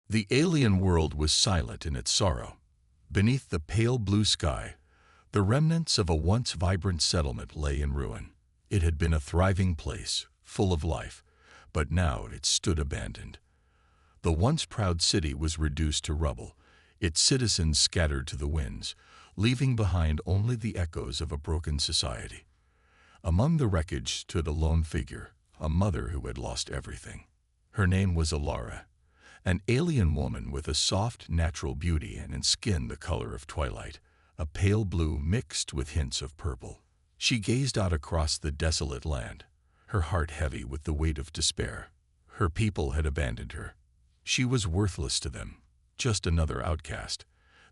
The alien world was silent in its sorrow. Beneath the pale blue sky, the remnants of a once vibrant settlement lay in ruin. It had been a thriving place, full of life, but now it stood abandoned. The once proud city was reduced to rubble, its citizens scattered to the winds, leaving behind only the echoes of a broken society. Among the wreckage stood a lone figure, a mother who had lost everything. Her name was Alara, an alien woman with a soft, natural beauty and in skin the color of twilight, a pale blue mixed with hints of purple. She gazed out across the desolate land, her heart heavy with the weight of despair. Her people had abandoned her. She was worthless to them, just another outcast.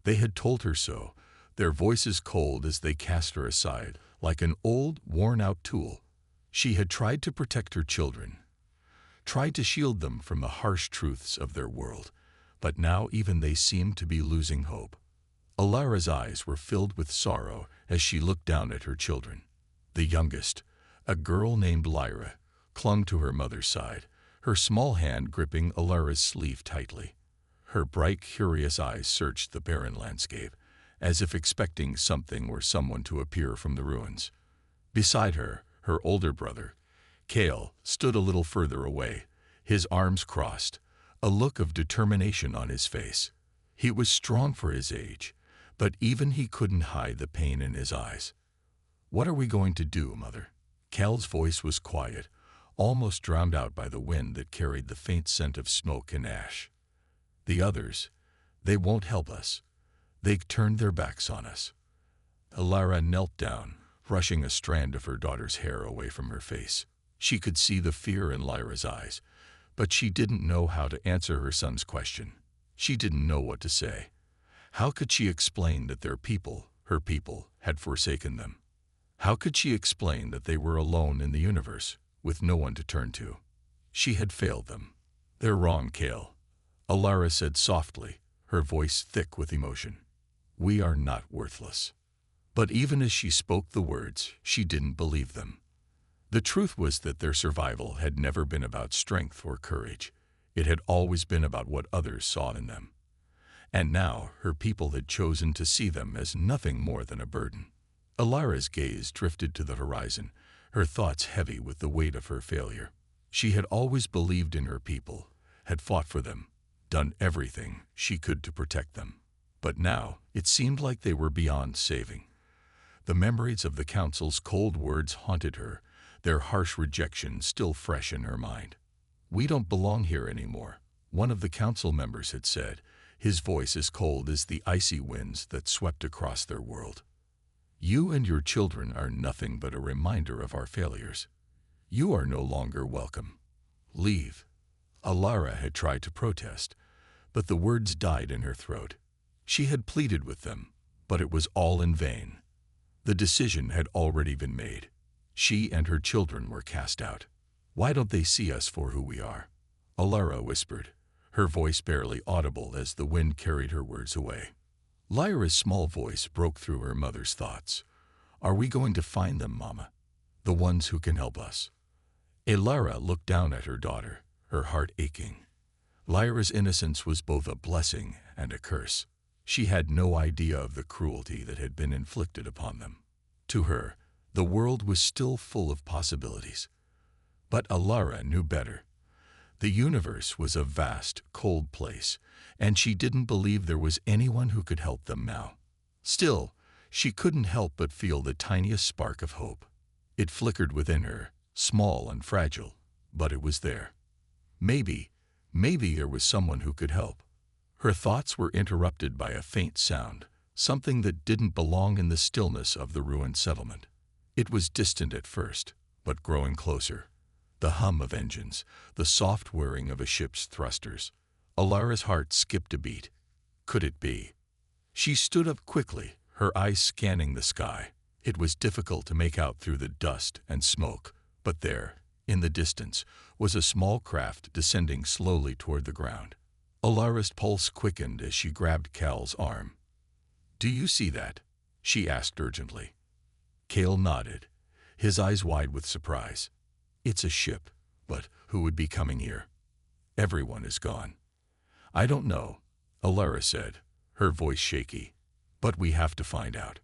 They had told her so, their voices cold as they cast her aside, like an old, worn-out tool. She had tried to protect her children, tried to shield them from the harsh truths of their world, but now even they seemed to be losing hope. Alara's eyes were filled with sorrow as she looked down at her children. The youngest, a girl named Lyra, clung to her mother's side, her small hand gripping Alara's sleeve tightly. Her bright, curious eyes searched the barren landscape, as if expecting something or someone to appear from the ruins. Beside her, her older brother, Kale, stood a little further away, his arms crossed, a look of determination on his face. He was strong for his age, but even he couldn't hide the pain in his eyes. "What are we going to do, Mother?" Cal's voice was quiet, almost drowned out by the wind that carried the faint scent of smoke and ash. "The others, they won't help us. They turned their backs on us." Alara knelt down, brushing a strand of her daughter's hair away from her face. She could see the fear in Lyra's eyes, but she didn't know how to answer her son's question. She didn't know what to say. How could she explain that their people, her people, had forsaken them? How could she explain that they were alone in the universe, with no one to turn to? She had failed them. "They're wrong, Kale," Alara said softly, her voice thick with emotion. "We are not worthless." But even as she spoke the words, she didn't believe them. The truth was that their survival had never been about strength or courage. It had always been about what others saw in them. And now her people had chosen to see them as nothing more than a burden. Alara's gaze drifted to the horizon, her thoughts heavy with the weight of her failure. She had always believed in her people, had fought for them, done everything she could to protect them. But now it seemed like they were beyond saving. The memories of the council's cold words haunted her, their harsh rejection still fresh in her mind. "We don't belong here anymore," one of the council members had said, his voice as cold as the icy winds that swept across their world. "You and your children are nothing but a reminder of our failures. You are no longer welcome. Leave." Alara had tried to protest, but the words died in her throat. She had pleaded with them, but it was all in vain. The decision had already been made. She and her children were cast out. "Why don't they see us for who we are?" Alara whispered, her voice barely audible as the wind carried her words away. Lyra's small voice broke through her mother's thoughts. "Are we going to find them, Mama? The ones who can help us?" Alara looked down at her daughter, her heart aching. Lyra's innocence was both a blessing and a curse. She had no idea of the cruelty that had been inflicted upon them. To her, the world was still full of possibilities. But Alara knew better. The universe was a vast, cold place, and she didn't believe there was anyone who could help them now. Still, she couldn't help but feel the tiniest spark of hope. It flickered within her, small and fragile, but it was there. Maybe there was someone who could help. Her thoughts were interrupted by a faint sound, something that didn't belong in the stillness of the ruined settlement. It was distant at first, but growing closer. The hum of engines, the soft whirring of a ship's thrusters. Alara's heart skipped a beat. Could it be? She stood up quickly, her eyes scanning the sky. It was difficult to make out through the dust and smoke, but there, in the distance, was a small craft descending slowly toward the ground. Alara's pulse quickened as she grabbed Cal's arm. "Do you see that?" she asked urgently. Cal nodded, his eyes wide with surprise. "It's a ship, but who would be coming here? Everyone is gone." I don't know, Alara said, her voice shaky. But we have to find out.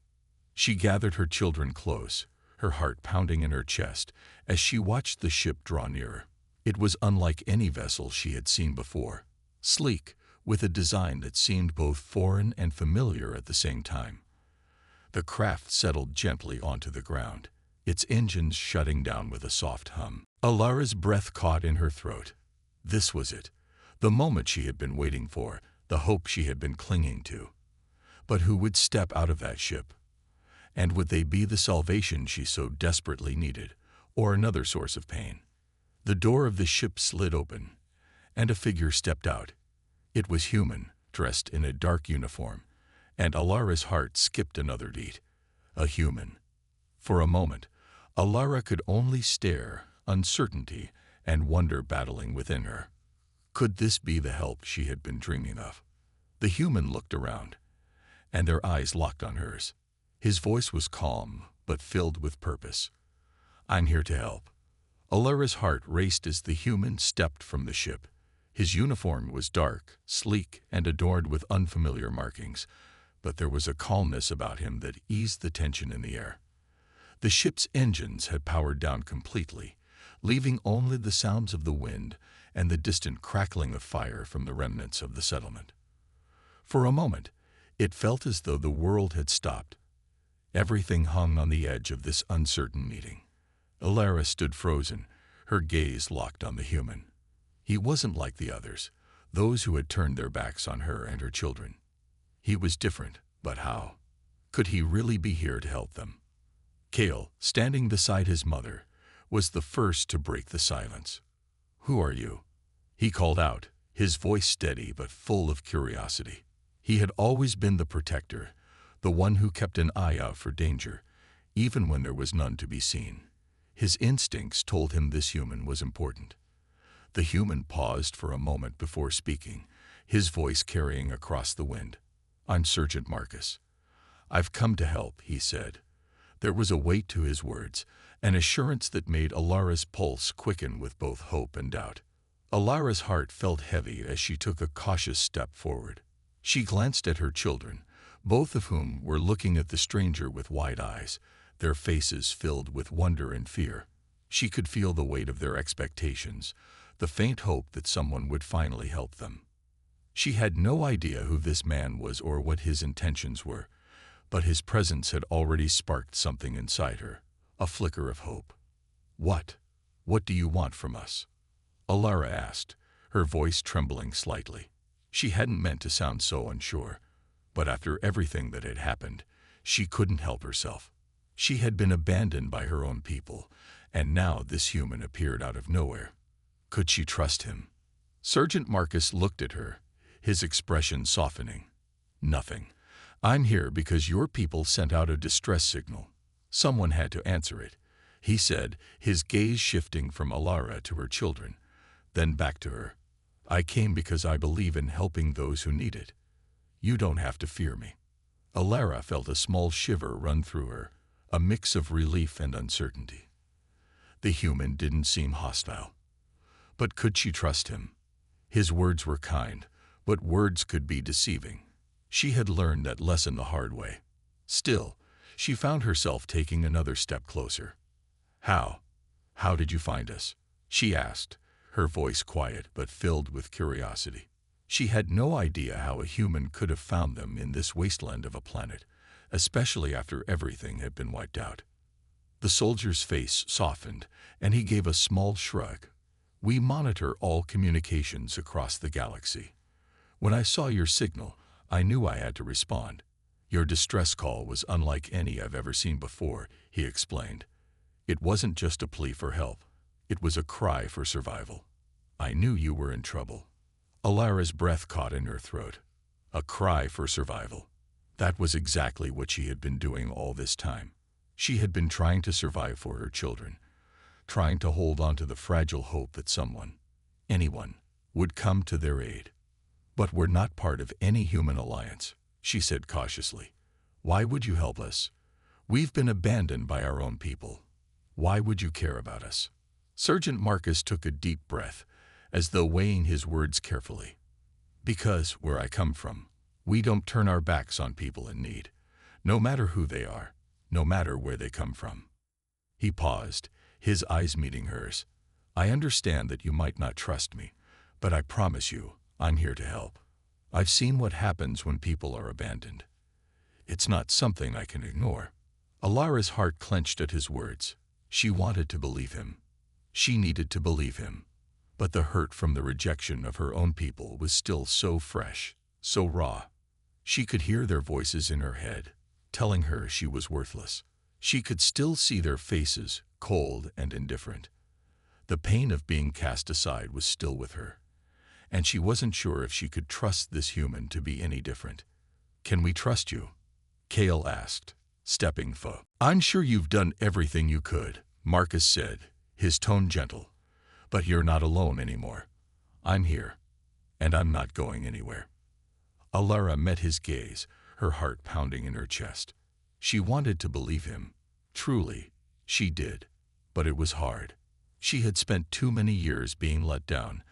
She gathered her children close, her heart pounding in her chest as she watched the ship draw nearer. It was unlike any vessel she had seen before, sleek, with a design that seemed both foreign and familiar at the same time. The craft settled gently onto the ground, its engines shutting down with a soft hum. Alara's breath caught in her throat. This was it, the moment she had been waiting for, the hope she had been clinging to. But who would step out of that ship? And would they be the salvation she so desperately needed, or another source of pain? The door of the ship slid open, and a figure stepped out. It was human, dressed in a dark uniform, and Alara's heart skipped another beat. A human. For a moment, Alara could only stare, uncertainty and wonder battling within her. Could this be the help she had been dreaming of? The human looked around, and their eyes locked on hers. His voice was calm, but filled with purpose. I'm here to help. Alara's heart raced as the human stepped from the ship. His uniform was dark, sleek, and adorned with unfamiliar markings, but there was a calmness about him that eased the tension in the air. The ship's engines had powered down completely, leaving only the sounds of the wind and the distant crackling of fire from the remnants of the settlement. For a moment, it felt as though the world had stopped. Everything hung on the edge of this uncertain meeting. Alara stood frozen, her gaze locked on the human. He wasn't like the others, those who had turned their backs on her and her children. He was different, but how? Could he really be here to help them? Kale, standing beside his mother, was the first to break the silence. Who are you? He called out, his voice steady but full of curiosity. He had always been the protector, the one who kept an eye out for danger, even when there was none to be seen. His instincts told him this human was important. The human paused for a moment before speaking, his voice carrying across the wind. I'm Sergeant Marcus. I've come to help, he said. There was a weight to his words, an assurance that made Alara's pulse quicken with both hope and doubt. Alara's heart felt heavy as she took a cautious step forward. She glanced at her children, both of whom were looking at the stranger with wide eyes, their faces filled with wonder and fear. She could feel the weight of their expectations, the faint hope that someone would finally help them. She had no idea who this man was or what his intentions were, but his presence had already sparked something inside her, a flicker of hope. What do you want from us? Alara asked, her voice trembling slightly. She hadn't meant to sound so unsure, but after everything that had happened, she couldn't help herself. She had been abandoned by her own people, and now this human appeared out of nowhere. Could she trust him? Sergeant Marcus looked at her, his expression softening. Nothing. I'm here because your people sent out a distress signal. Someone had to answer it, he said, his gaze shifting from Alara to her children, then back to her. I came because I believe in helping those who need it. You don't have to fear me. Alara felt a small shiver run through her, a mix of relief and uncertainty. The human didn't seem hostile. But could she trust him? His words were kind, but words could be deceiving. She had learned that lesson the hard way. Still, she found herself taking another step closer. How did you find us? She asked, her voice quiet but filled with curiosity. She had no idea how a human could have found them in this wasteland of a planet, especially after everything had been wiped out. The soldier's face softened, and he gave a small shrug. We monitor all communications across the galaxy. When I saw your signal, I knew I had to respond. Your distress call was unlike any I've ever seen before, he explained. It wasn't just a plea for help. It was a cry for survival. I knew you were in trouble. Alara's breath caught in her throat. A cry for survival. That was exactly what she had been doing all this time. She had been trying to survive for her children, trying to hold on to the fragile hope that someone, anyone, would come to their aid. But we're not part of any human alliance, she said cautiously. Why would you help us? We've been abandoned by our own people. Why would you care about us? Sergeant Marcus took a deep breath, as though weighing his words carefully. Because, where I come from, we don't turn our backs on people in need, no matter who they are, no matter where they come from. He paused, his eyes meeting hers. I understand that you might not trust me, but I promise you, I'm here to help. I've seen what happens when people are abandoned. It's not something I can ignore. Alara's heart clenched at his words. She wanted to believe him. She needed to believe him. But the hurt from the rejection of her own people was still so fresh, so raw. She could hear their voices in her head, telling her she was worthless. She could still see their faces, cold and indifferent. The pain of being cast aside was still with her, and she wasn't sure if she could trust this human to be any different. Can we trust you? Kale asked, stepping forward. I'm sure you've done everything you could, Marcus said, his tone gentle. But you're not alone anymore. I'm here, and I'm not going anywhere. Alara met his gaze, her heart pounding in her chest. She wanted to believe him. Truly, she did. But it was hard. She had spent too many years being let down,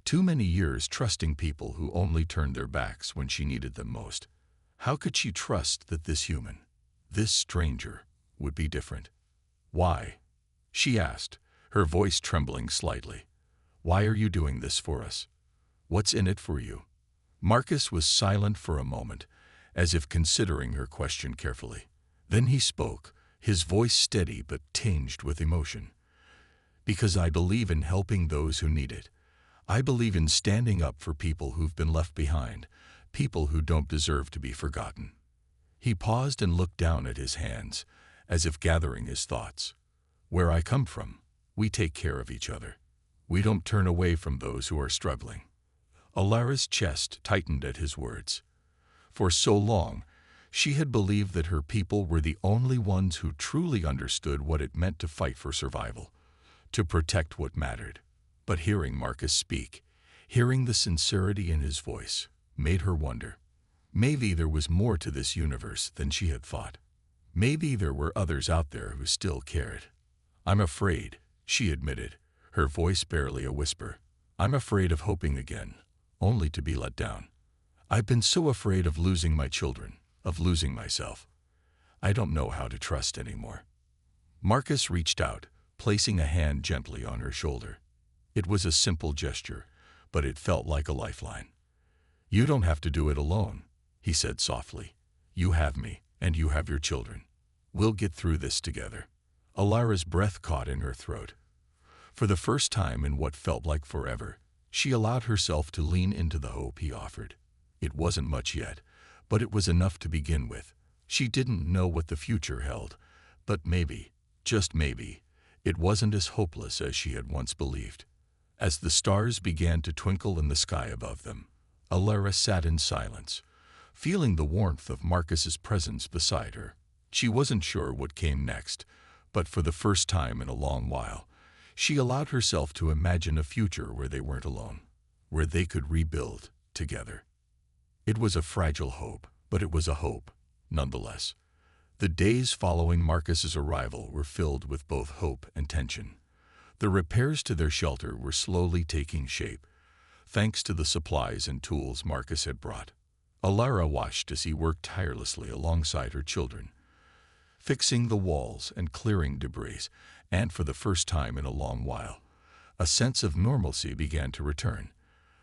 too many years trusting people who only turned their backs when she needed them most. How could she trust that this human, this stranger, would be different? Why? She asked, her voice trembling slightly. Why are you doing this for us? What's in it for you? Marcus was silent for a moment, as if considering her question carefully. Then he spoke, his voice steady but tinged with emotion. Because I believe in helping those who need it. I believe in standing up for people who've been left behind, people who don't deserve to be forgotten. He paused and looked down at his hands, as if gathering his thoughts. Where I come from, we take care of each other. We don't turn away from those who are struggling. Alara's chest tightened at his words. For so long, she had believed that her people were the only ones who truly understood what it meant to fight for survival, to protect what mattered. But hearing Marcus speak, hearing the sincerity in his voice, made her wonder. Maybe there was more to this universe than she had thought. Maybe there were others out there who still cared. I'm afraid, she admitted, her voice barely a whisper. I'm afraid of hoping again, only to be let down. I've been so afraid of losing my children, of losing myself. I don't know how to trust anymore. Marcus reached out, placing a hand gently on her shoulder. It was a simple gesture, but it felt like a lifeline. You don't have to do it alone, he said softly. You have me, and you have your children. We'll get through this together. Alara's breath caught in her throat. For the first time in what felt like forever, she allowed herself to lean into the hope he offered. It wasn't much yet, but it was enough to begin with. She didn't know what the future held, but maybe, just maybe, it wasn't as hopeless as she had once believed. As the stars began to twinkle in the sky above them, Alara sat in silence, feeling the warmth of Marcus's presence beside her. She wasn't sure what came next, but for the first time in a long while, she allowed herself to imagine a future where they weren't alone, where they could rebuild together. It was a fragile hope, but it was a hope, nonetheless. The days following Marcus's arrival were filled with both hope and tension. The repairs to their shelter were slowly taking shape, thanks to the supplies and tools Marcus had brought. Alara watched as he worked tirelessly alongside her children, fixing the walls and clearing debris, and for the first time in a long while, a sense of normalcy began to return.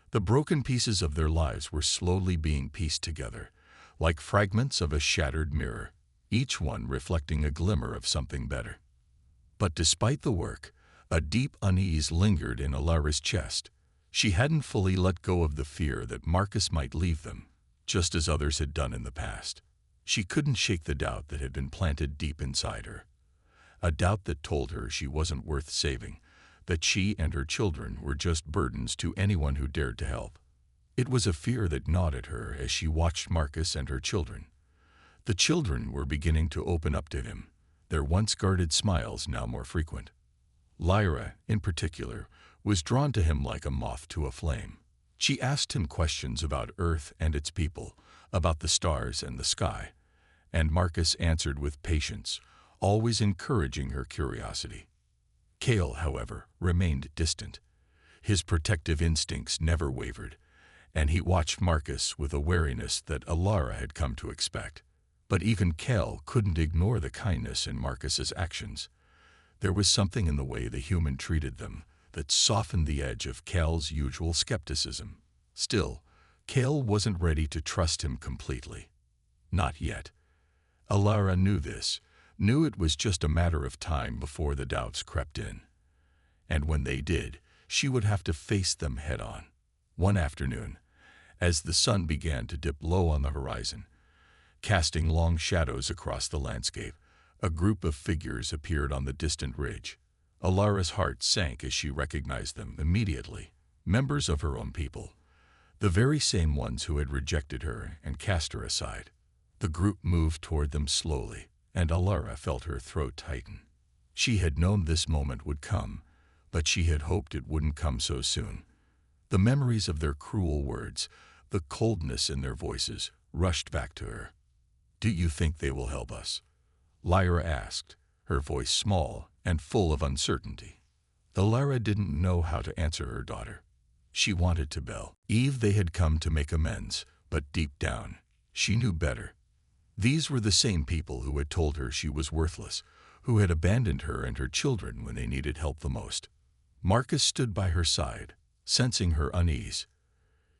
The broken pieces of their lives were slowly being pieced together, like fragments of a shattered mirror, each one reflecting a glimmer of something better. But despite the work, a deep unease lingered in Alara's chest. She hadn't fully let go of the fear that Marcus might leave them, just as others had done in the past. She couldn't shake the doubt that had been planted deep inside her. A doubt that told her she wasn't worth saving, that she and her children were just burdens to anyone who dared to help. It was a fear that gnawed at her as she watched Marcus and her children. The children were beginning to open up to him, their once guarded smiles now more frequent. Lyra, in particular, was drawn to him like a moth to a flame. She asked him questions about Earth and its people, about the stars and the sky, and Marcus answered with patience, always encouraging her curiosity. Kale, however, remained distant. His protective instincts never wavered, and he watched Marcus with a wariness that Alara had come to expect. But even Kel couldn't ignore the kindness in Marcus's actions. There was something in the way the human treated them that softened the edge of Kel's usual skepticism. Still, Kel wasn't ready to trust him completely. Not yet. Alara knew this, knew it was just a matter of time before the doubts crept in. And when they did, she would have to face them head-on. One afternoon, as the sun began to dip low on the horizon, casting long shadows across the landscape, a group of figures appeared on the distant ridge. Alara's heart sank as she recognized them immediately. Members of her own people, the very same ones who had rejected her and cast her aside. The group moved toward them slowly, and Alara felt her throat tighten. She had known this moment would come, but she had hoped it wouldn't come so soon. The memories of their cruel words, the coldness in their voices, rushed back to her. "Do you think they will help us?" Lyra asked, her voice small and full of uncertainty. Alara didn't know how to answer her daughter. She wanted to believe they had come to make amends, but deep down, she knew better. These were the same people who had told her she was worthless, who had abandoned her and her children when they needed help the most. Marcus stood by her side, sensing her unease.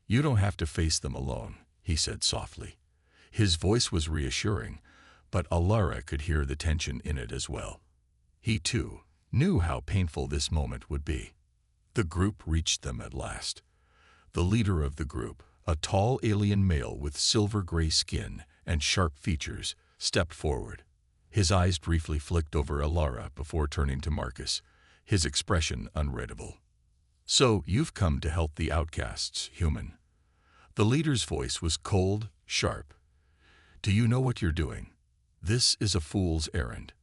"You don't have to face them alone," he said softly. His voice was reassuring, but Alara could hear the tension in it as well. He, too, knew how painful this moment would be. The group reached them at last. The leader of the group, a tall alien male with silver-gray skin and sharp features, stepped forward. His eyes briefly flicked over Alara before turning to Marcus, his expression unreadable. "So you've come to help the outcasts, human." The leader's voice was cold, sharp. "Do you know what you're doing? This is a fool's errand."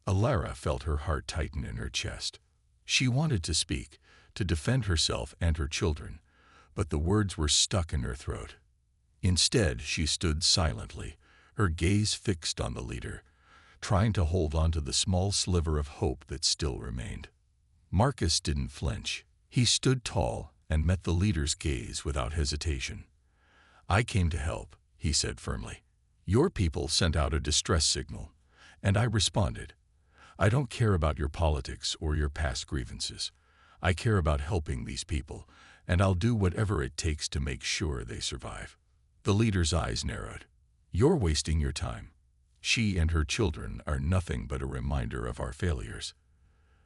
Alara felt her heart tighten in her chest. She wanted to speak, to defend herself and her children, but the words were stuck in her throat. Instead, she stood silently, her gaze fixed on the leader, trying to hold on to the small sliver of hope that still remained. Marcus didn't flinch. He stood tall and met the leader's gaze without hesitation. "I came to help," he said firmly. "Your people sent out a distress signal, and I responded. I don't care about your politics or your past grievances. I care about helping these people, and I'll do whatever it takes to make sure they survive." The leader's eyes narrowed. "You're wasting your time. She and her children are nothing but a reminder of our failures.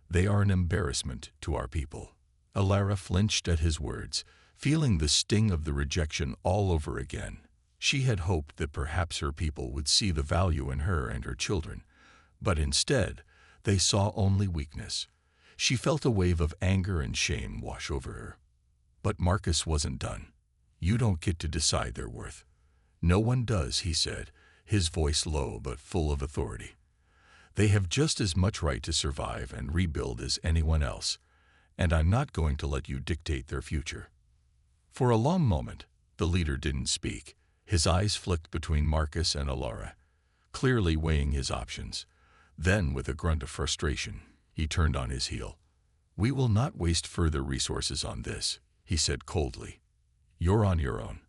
They are an embarrassment to our people." Alara flinched at his words, feeling the sting of the rejection all over again. She had hoped that perhaps her people would see the value in her and her children, but instead, they saw only weakness. She felt a wave of anger and shame wash over her. But Marcus wasn't done. "You don't get to decide their worth." "No one does," he said, his voice low but full of authority. "They have just as much right to survive and rebuild as anyone else, and I'm not going to let you dictate their future." For a long moment, the leader didn't speak. His eyes flicked between Marcus and Alara, clearly weighing his options. Then, with a grunt of frustration, he turned on his heel. "We will not waste further resources on this," he said coldly. "You're on your own.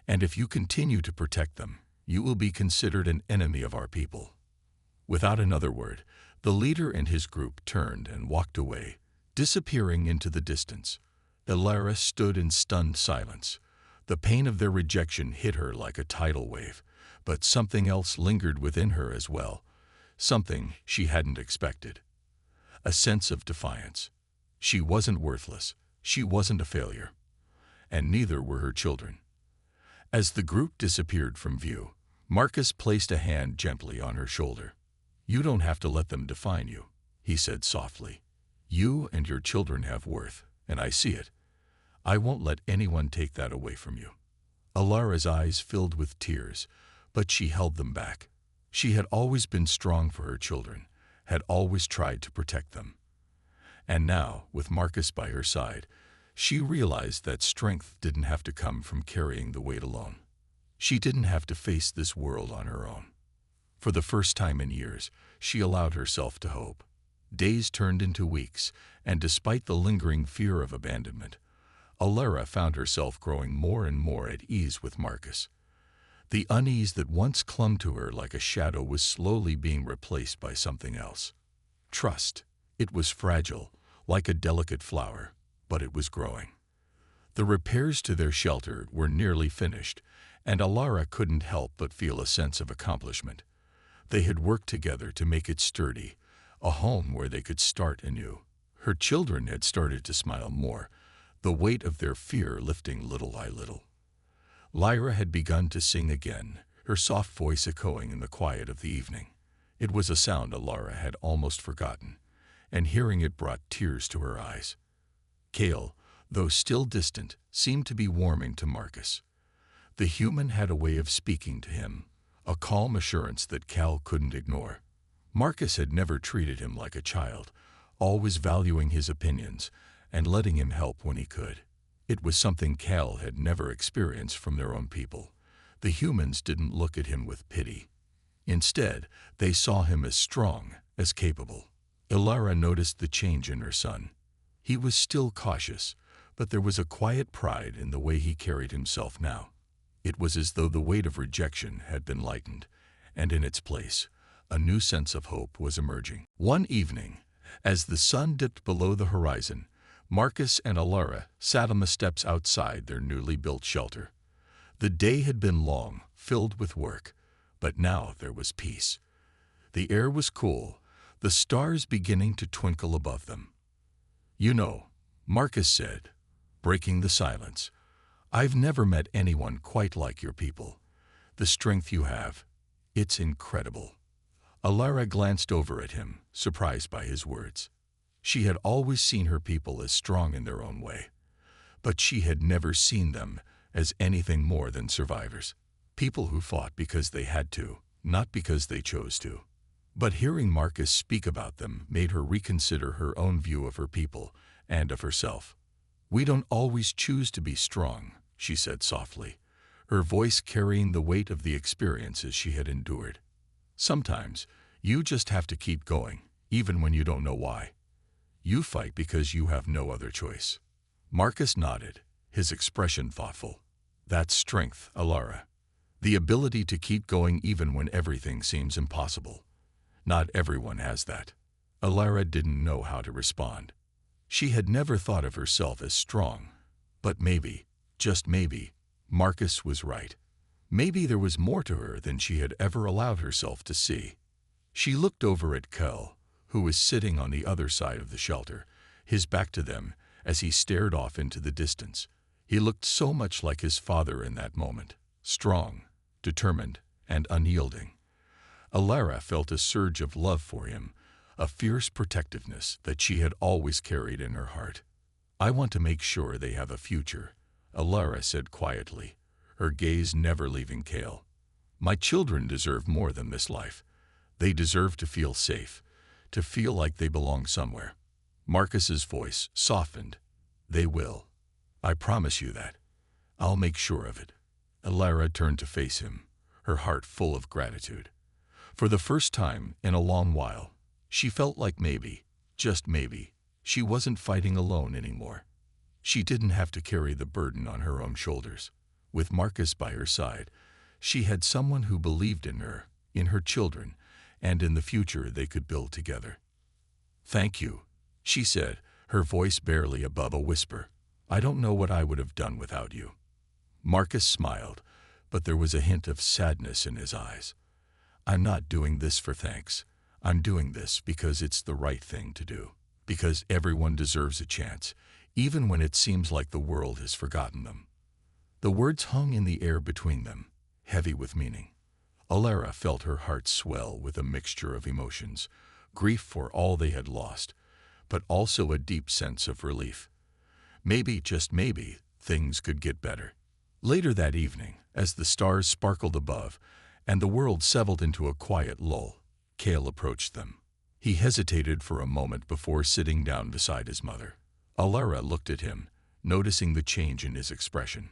And if you continue to protect them, you will be considered an enemy of our people." Without another word, the leader and his group turned and walked away, disappearing into the distance. Alara stood in stunned silence. The pain of their rejection hit her like a tidal wave, but something else lingered within her as well, something she hadn't expected. A sense of defiance. She wasn't worthless, she wasn't a failure, and neither were her children. As the group disappeared from view, Marcus placed a hand gently on her shoulder. "You don't have to let them define you," he said softly. "You and your children have worth, and I see it. I won't let anyone take that away from you." Alara's eyes filled with tears, but she held them back. She had always been strong for her children, had always tried to protect them. And now, with Marcus by her side, she realized that strength didn't have to come from carrying the weight alone. She didn't have to face this world on her own. For the first time in years, she allowed herself to hope. Days turned into weeks, and despite the lingering fear of abandonment, Alara found herself growing more and more at ease with Marcus. The unease that once clung to her like a shadow was slowly being replaced by something else. Trust. It was fragile, like a delicate flower, but it was growing. The repairs to their shelter were nearly finished, and Alara couldn't help but feel a sense of accomplishment. They had worked together to make it sturdy, a home where they could start anew. Her children had started to smile more, the weight of their fear lifting little by little. Lyra had begun to sing again, her soft voice echoing in the quiet of the evening. It was a sound Alara had almost forgotten, and hearing it brought tears to her eyes. Cale, though still distant, seemed to be warming to Marcus. The human had a way of speaking to him, a calm assurance that Cal couldn't ignore. Marcus had never treated him like a child, always valuing his opinions and letting him help when he could. It was something Cal had never experienced from their own people. The humans didn't look at him with pity. Instead, they saw him as strong, as capable. Alara noticed the change in her son. He was still cautious, but there was a quiet pride in the way he carried himself now. It was as though the weight of rejection had been lightened, and in its place, a new sense of hope was emerging. One evening, as the sun dipped below the horizon, Marcus and Alara sat on the steps outside their newly built shelter. The day had been long, filled with work, but now there was peace. The air was cool, the stars beginning to twinkle above them. "You know," Marcus said, breaking the silence, "I've never met anyone quite like your people. The strength you have, it's incredible." Alara glanced over at him, surprised by his words. She had always seen her people as strong in their own way, but she had never seen them as anything more than survivors. People who fought because they had to, not because they chose to. But hearing Marcus speak about them made her reconsider her own view of her people and of herself. "We don't always choose to be strong," she said softly, her voice carrying the weight of the experiences she had endured. "Sometimes, you just have to keep going, even when you don't know why. You fight because you have no other choice." Marcus nodded, his expression thoughtful. "That's strength, Alara. The ability to keep going even when everything seems impossible. Not everyone has that." Alara didn't know how to respond. She had never thought of herself as strong, but maybe, just maybe, Marcus was right. Maybe there was more to her than she had ever allowed herself to see. She looked over at Kel, who was sitting on the other side of the shelter, his back to them, as he stared off into the distance. He looked so much like his father in that moment, strong, determined, and unyielding. Alara felt a surge of love for him, a fierce protectiveness that she had always carried in her heart. "I want to make sure they have a future," Alara said quietly, her gaze never leaving Cale. "My children deserve more than this life. They deserve to feel safe, to feel like they belong somewhere." Marcus's voice softened. "They will. I promise you that. I'll make sure of it." Alara turned to face him, her heart full of gratitude. For the first time in a long while, she felt like maybe, just maybe, she wasn't fighting alone anymore. She didn't have to carry the burden on her own shoulders. With Marcus by her side, she had someone who believed in her, in her children, and in the future they could build together. "Thank you," she said, her voice barely above a whisper. "I don't know what I would have done without you." Marcus smiled, but there was a hint of sadness in his eyes. "I'm not doing this for thanks. I'm doing this because it's the right thing to do. Because everyone deserves a chance, even when it seems like the world has forgotten them." The words hung in the air between them, heavy with meaning. Alara felt her heart swell with a mixture of emotions, grief for all they had lost, but also a deep sense of relief. Maybe, just maybe, things could get better. Later that evening, as the stars sparkled above and the world settled into a quiet lull, Cale approached them. He hesitated for a moment before sitting down beside his mother. Alara looked at him, noticing the change in his expression.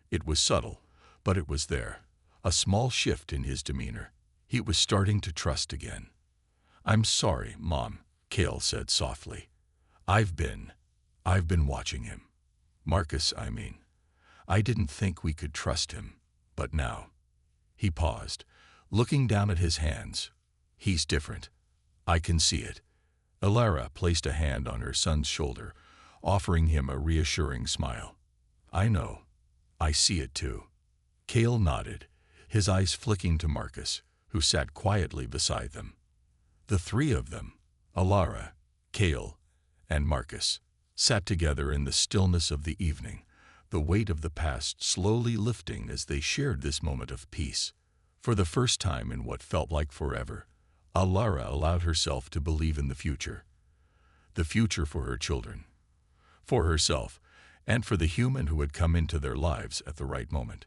It was subtle, but it was there, a small shift in his demeanor. He was starting to trust again. "I'm sorry, Mom," Cale said softly. I've been watching him." Marcus, I mean. I didn't think we could trust him, but now. He paused, looking down at his hands. He's different. I can see it. Alara placed a hand on her son's shoulder, offering him a reassuring smile. I know. I see it too. Cale nodded, his eyes flicking to Marcus, who sat quietly beside them. The three of them, Alara, Cale, and Marcus, sat together in the stillness of the evening, the weight of the past slowly lifting as they shared this moment of peace. For the first time in what felt like forever, Alara allowed herself to believe in the future. The future for her children, for herself, and for the human who had come into their lives at the right moment.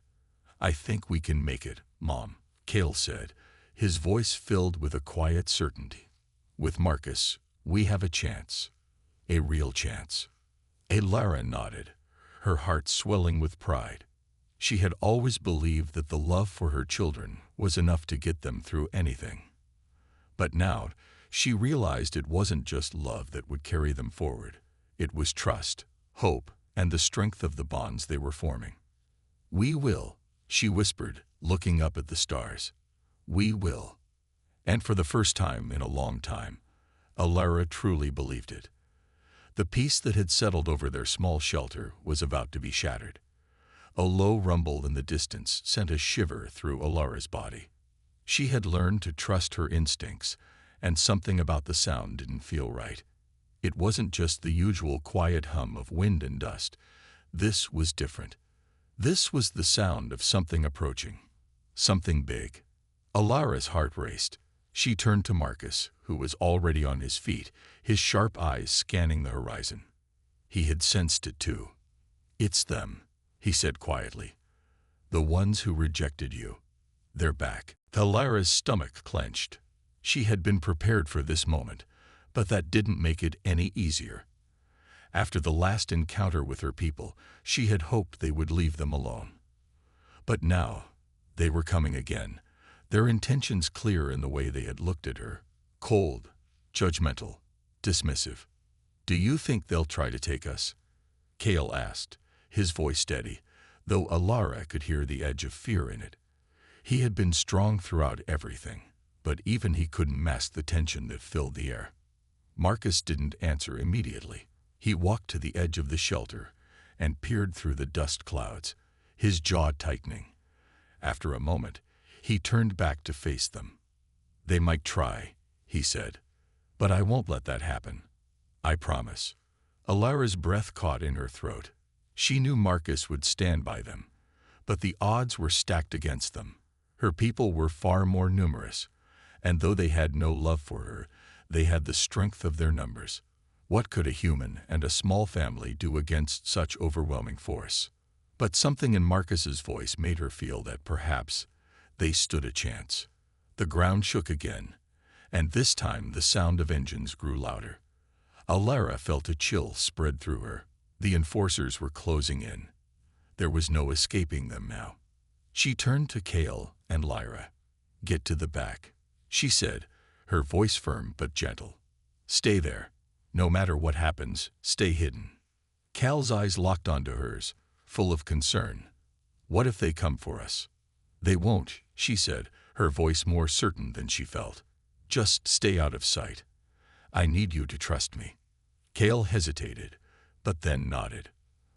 I think we can make it, Mom, Cale said, his voice filled with a quiet certainty. With Marcus, we have a chance. A real chance. Alara nodded, her heart swelling with pride. She had always believed that the love for her children was enough to get them through anything. But now, she realized it wasn't just love that would carry them forward. It was trust, hope, and the strength of the bonds they were forming. We will, she whispered, looking up at the stars. We will. And for the first time in a long time, Alara truly believed it. The peace that had settled over their small shelter was about to be shattered. A low rumble in the distance sent a shiver through Alara's body. She had learned to trust her instincts, and something about the sound didn't feel right. It wasn't just the usual quiet hum of wind and dust. This was different. This was the sound of something approaching. Something big. Alara's heart raced. She turned to Marcus, who was already on his feet, his sharp eyes scanning the horizon. He had sensed it too. It's them, he said quietly. The ones who rejected you. They're back. Alara's stomach clenched. She had been prepared for this moment, but that didn't make it any easier. After the last encounter with her people, she had hoped they would leave them alone. But now, they were coming again, their intentions clear in the way they had looked at her. Cold, judgmental, dismissive. Do you think they'll try to take us? Cale asked, his voice steady, though Alara could hear the edge of fear in it. He had been strong throughout everything, but even he couldn't mask the tension that filled the air. Marcus didn't answer immediately. He walked to the edge of the shelter and peered through the dust clouds, his jaw tightening. After a moment, he turned back to face them. They might try, he said, but I won't let that happen. I promise. Alara's breath caught in her throat. She knew Marcus would stand by them, but the odds were stacked against them. Her people were far more numerous, and though they had no love for her, they had the strength of their numbers. What could a human and a small family do against such overwhelming force? But something in Marcus's voice made her feel that perhaps they stood a chance. The ground shook again, and this time the sound of engines grew louder. Alara felt a chill spread through her. The enforcers were closing in. There was no escaping them now. She turned to Cale and Lyra. Get to the back, she said, her voice firm but gentle. Stay there. No matter what happens, stay hidden. Cal's eyes locked onto hers, full of concern. What if they come for us? They won't, she said, her voice more certain than she felt. Just stay out of sight. I need you to trust me. Cale hesitated, but then nodded.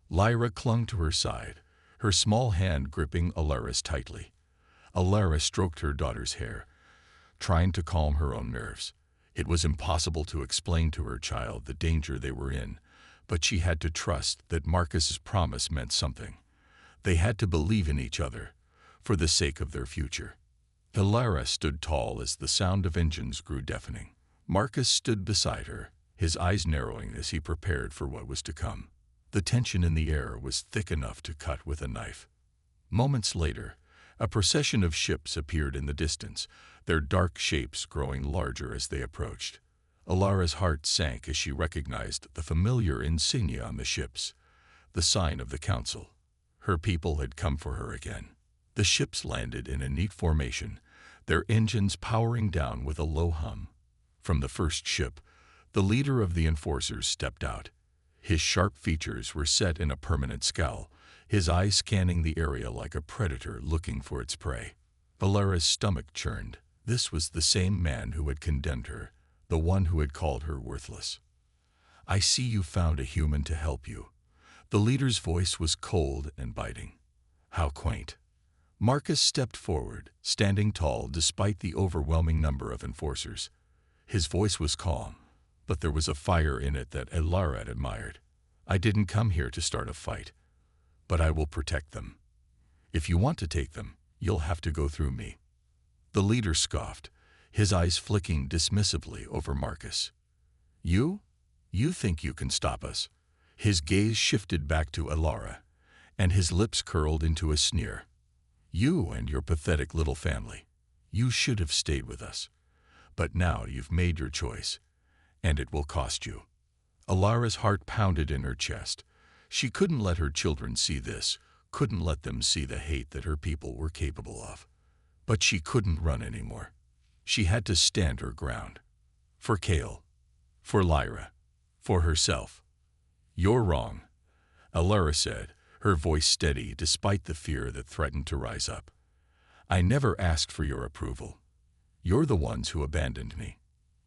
Lyra clung to her side, her small hand gripping Alara's tightly. Alara stroked her daughter's hair, trying to calm her own nerves. It was impossible to explain to her child the danger they were in, but she had to trust that Marcus's promise meant something. They had to believe in each other, for the sake of their future. Alara stood tall as the sound of engines grew deafening. Marcus stood beside her, his eyes narrowing as he prepared for what was to come. The tension in the air was thick enough to cut with a knife. Moments later, a procession of ships appeared in the distance, their dark shapes growing larger as they approached. Alara's heart sank as she recognized the familiar insignia on the ships, the sign of the council. Her people had come for her again. The ships landed in a neat formation, their engines powering down with a low hum. From the first ship, the leader of the enforcers stepped out. His sharp features were set in a permanent scowl, his eyes scanning the area like a predator looking for its prey. Alara's stomach churned. This was the same man who had condemned her, the one who had called her worthless. "I see you found a human to help you." The leader's voice was cold and biting. How quaint. Marcus stepped forward, standing tall despite the overwhelming number of enforcers. His voice was calm, but there was a fire in it that Alara admired. "I didn't come here to start a fight, but I will protect them. If you want to take them, you'll have to go through me." The leader scoffed, his eyes flicking dismissively over Marcus. You? You think you can stop us?" His gaze shifted back to Alara, and his lips curled into a sneer. "You and your pathetic little family. You should have stayed with us. But now you've made your choice, and it will cost you." Alara's heart pounded in her chest. She couldn't let her children see this, couldn't let them see the hate that her people were capable of. But she couldn't run anymore. She had to stand her ground. For Kale, for Lyra, for herself. "You're wrong," Alara said, her voice steady despite the fear that threatened to rise up. "I never asked for your approval. You're the ones who abandoned me.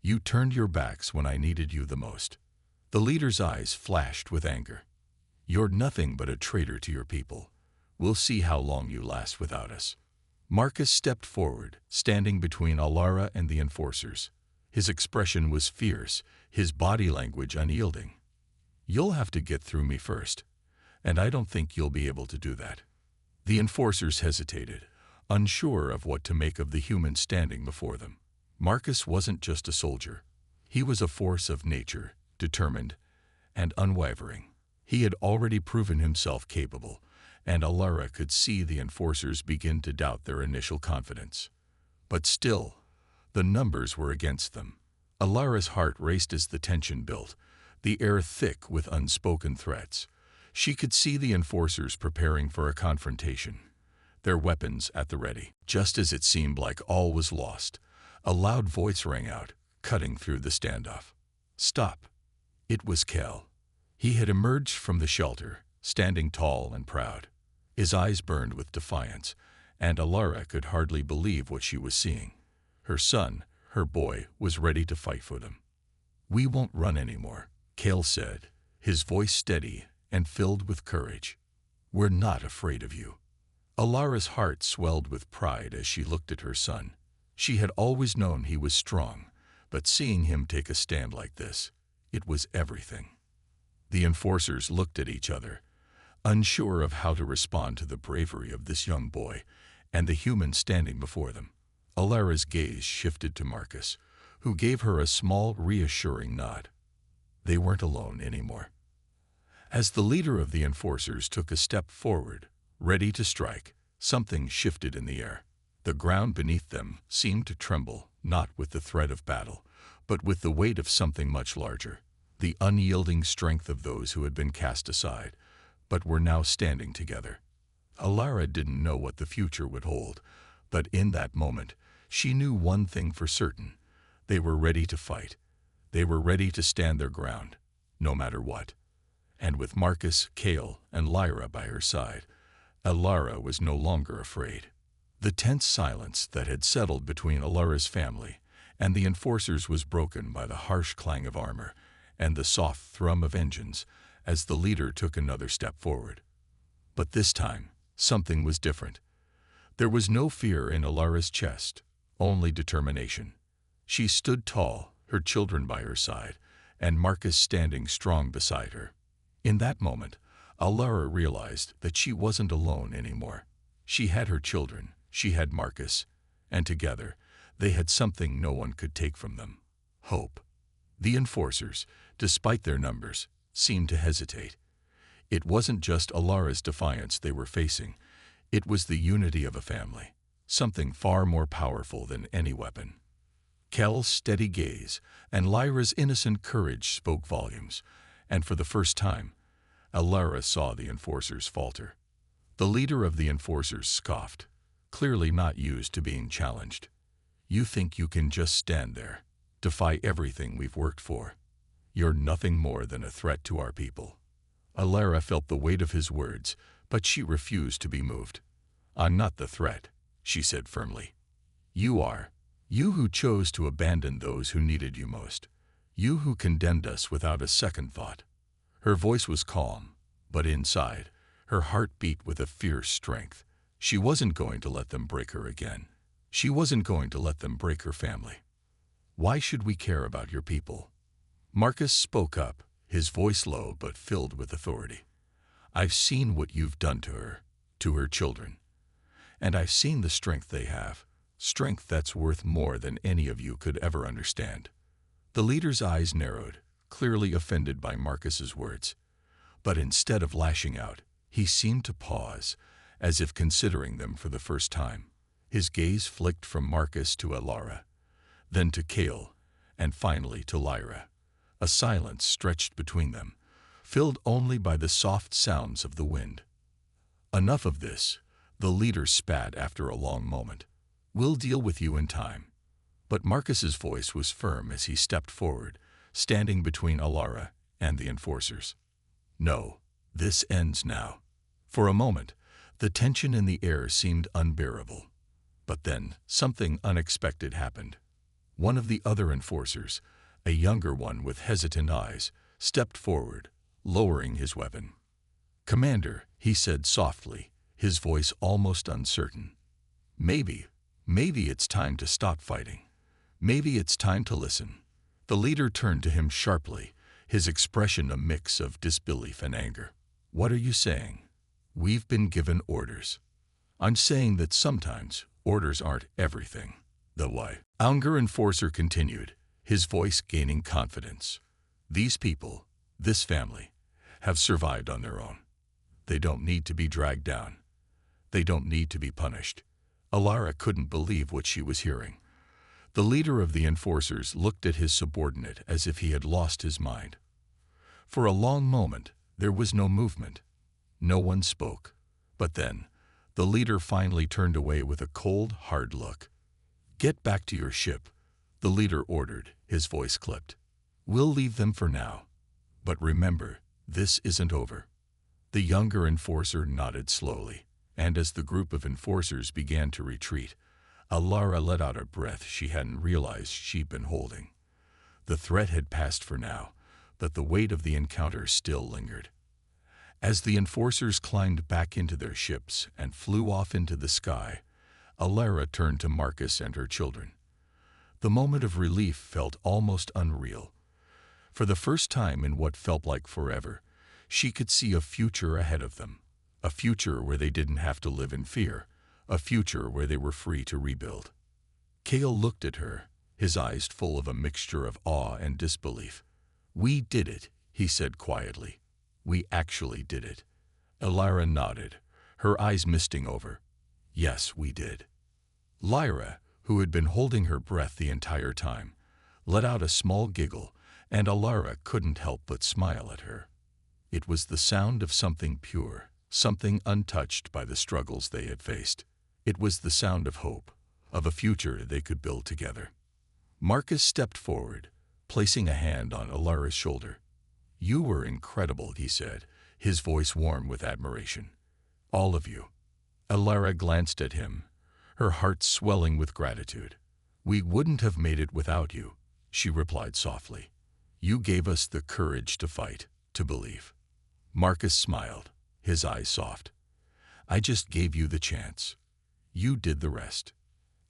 You turned your backs when I needed you the most." The leader's eyes flashed with anger. "You're nothing but a traitor to your people. We'll see how long you last without us." Marcus stepped forward, standing between Alara and the enforcers. His expression was fierce, his body language unyielding. "You'll have to get through me first, and I don't think you'll be able to do that." The enforcers hesitated, unsure of what to make of the human standing before them. Marcus wasn't just a soldier. He was a force of nature, determined and unwavering. He had already proven himself capable, and Alara could see the enforcers begin to doubt their initial confidence. But still, the numbers were against them. Alara's heart raced as the tension built, the air thick with unspoken threats. She could see the enforcers preparing for a confrontation, their weapons at the ready. Just as it seemed like all was lost, a loud voice rang out, cutting through the standoff. "Stop!" It was Kel. He had emerged from the shelter, standing tall and proud. His eyes burned with defiance, and Alara could hardly believe what she was seeing. Her son, her boy, was ready to fight for them. "We won't run anymore," Kel said, his voice steady and filled with courage. "We're not afraid of you." Alara's heart swelled with pride as she looked at her son. She had always known he was strong, but seeing him take a stand like this, it was everything. The enforcers looked at each other, unsure of how to respond to the bravery of this young boy and the human standing before them. Alara's gaze shifted to Marcus, who gave her a small, reassuring nod. They weren't alone anymore. As the leader of the enforcers took a step forward, ready to strike, something shifted in the air. The ground beneath them seemed to tremble, not with the threat of battle, but with the weight of something much larger, the unyielding strength of those who had been cast aside, but were now standing together. Alara didn't know what the future would hold, but in that moment, she knew one thing for certain. They were ready to fight. They were ready to stand their ground, no matter what. And with Marcus, Kale, and Lyra by her side, Alara was no longer afraid. The tense silence that had settled between Alara's family and the enforcers was broken by the harsh clang of armor and the soft thrum of engines as the leader took another step forward. But this time, something was different. There was no fear in Alara's chest, only determination. She stood tall, her children by her side, and Marcus standing strong beside her. In that moment, Alara realized that she wasn't alone anymore. She had her children, she had Marcus, and together, they had something no one could take from them: hope. The enforcers, despite their numbers, seemed to hesitate. It wasn't just Alara's defiance they were facing, it was the unity of a family, something far more powerful than any weapon. Kel's steady gaze and Lyra's innocent courage spoke volumes, and for the first time, Alara saw the enforcers falter. The leader of the enforcers scoffed, clearly not used to being challenged. "You think you can just stand there, defy everything we've worked for? You're nothing more than a threat to our people. Alara felt the weight of his words, but she refused to be moved. I'm not the threat, she said firmly. You are. You who chose to abandon those who needed you most. You who condemned us without a second thought. Her voice was calm, but inside, her heart beat with a fierce strength. She wasn't going to let them break her again. She wasn't going to let them break her family. Why should we care about your people? Marcus spoke up, his voice low but filled with authority. I've seen what you've done to her children. And I've seen the strength they have, strength that's worth more than any of you could ever understand. The leader's eyes narrowed, clearly offended by Marcus's words. But instead of lashing out, he seemed to pause, as if considering them for the first time. His gaze flicked from Marcus to Alara, then to Kale, and finally to Lyra. A silence stretched between them, filled only by the soft sounds of the wind. Enough of this, the leader spat after a long moment. We'll deal with you in time. But Marcus's voice was firm as he stepped forward, standing between Alara and the enforcers. No, this ends now. For a moment, the tension in the air seemed unbearable. But then, something unexpected happened. One of the other enforcers, a younger one with hesitant eyes, stepped forward, lowering his weapon. Commander, he said softly, his voice almost uncertain. Maybe it's time to stop fighting. Maybe it's time to listen. The leader turned to him sharply, his expression a mix of disbelief and anger. What are you saying? We've been given orders. I'm saying that sometimes orders aren't everything. The younger enforcer continued, his voice gaining confidence. These people, this family, have survived on their own. They don't need to be dragged down. They don't need to be punished. Alara couldn't believe what she was hearing. The leader of the enforcers looked at his subordinate as if he had lost his mind. For a long moment, there was no movement. No one spoke. But then, the leader finally turned away with a cold, hard look. Get back to your ship, the leader ordered, his voice clipped. We'll leave them for now. But remember, this isn't over. The younger enforcer nodded slowly, and as the group of enforcers began to retreat, Alara let out a breath she hadn't realized she'd been holding. The threat had passed for now, but the weight of the encounter still lingered. As the enforcers climbed back into their ships and flew off into the sky, Alara turned to Marcus and her children. The moment of relief felt almost unreal. For the first time in what felt like forever, she could see a future ahead of them, a future where they didn't have to live in fear, a future where they were free to rebuild. Kale looked at her, his eyes full of a mixture of awe and disbelief. We did it, he said quietly. We actually did it. Alara nodded, her eyes misting over. Yes, we did. Lyra, who had been holding her breath the entire time, let out a small giggle, and Alara couldn't help but smile at her. It was the sound of something pure, something untouched by the struggles they had faced. It was the sound of hope, of a future they could build together. Marcus stepped forward, placing a hand on Alara's shoulder. You were incredible, he said, his voice warm with admiration. All of you. Alara glanced at him, her heart swelling with gratitude. We wouldn't have made it without you, she replied softly. You gave us the courage to fight, to believe. Marcus smiled, his eyes soft. I just gave you the chance. You did the rest.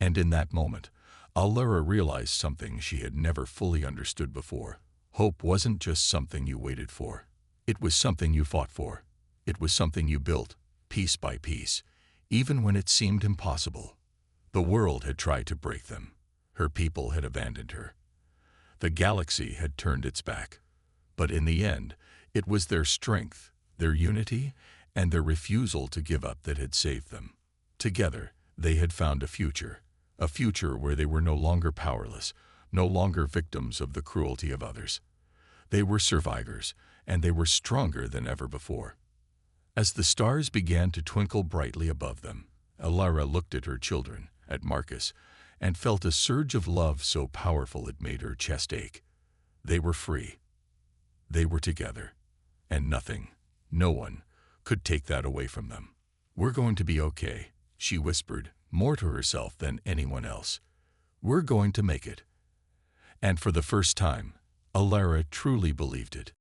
And in that moment, Alara realized something she had never fully understood before. Hope wasn't just something you waited for. It was something you fought for. It was something you built, piece by piece, even when it seemed impossible. The world had tried to break them. Her people had abandoned her. The galaxy had turned its back. But in the end, it was their strength, their unity, and their refusal to give up that had saved them. Together, they had found a future where they were no longer powerless, no longer victims of the cruelty of others. They were survivors, and they were stronger than ever before. As the stars began to twinkle brightly above them, Alara looked at her children, at Marcus, and felt a surge of love so powerful it made her chest ache. They were free. They were together, and nothing, no one, could take that away from them. "We're going to be okay," she whispered, more to herself than anyone else. "We're going to make it." And for the first time, Alara truly believed it.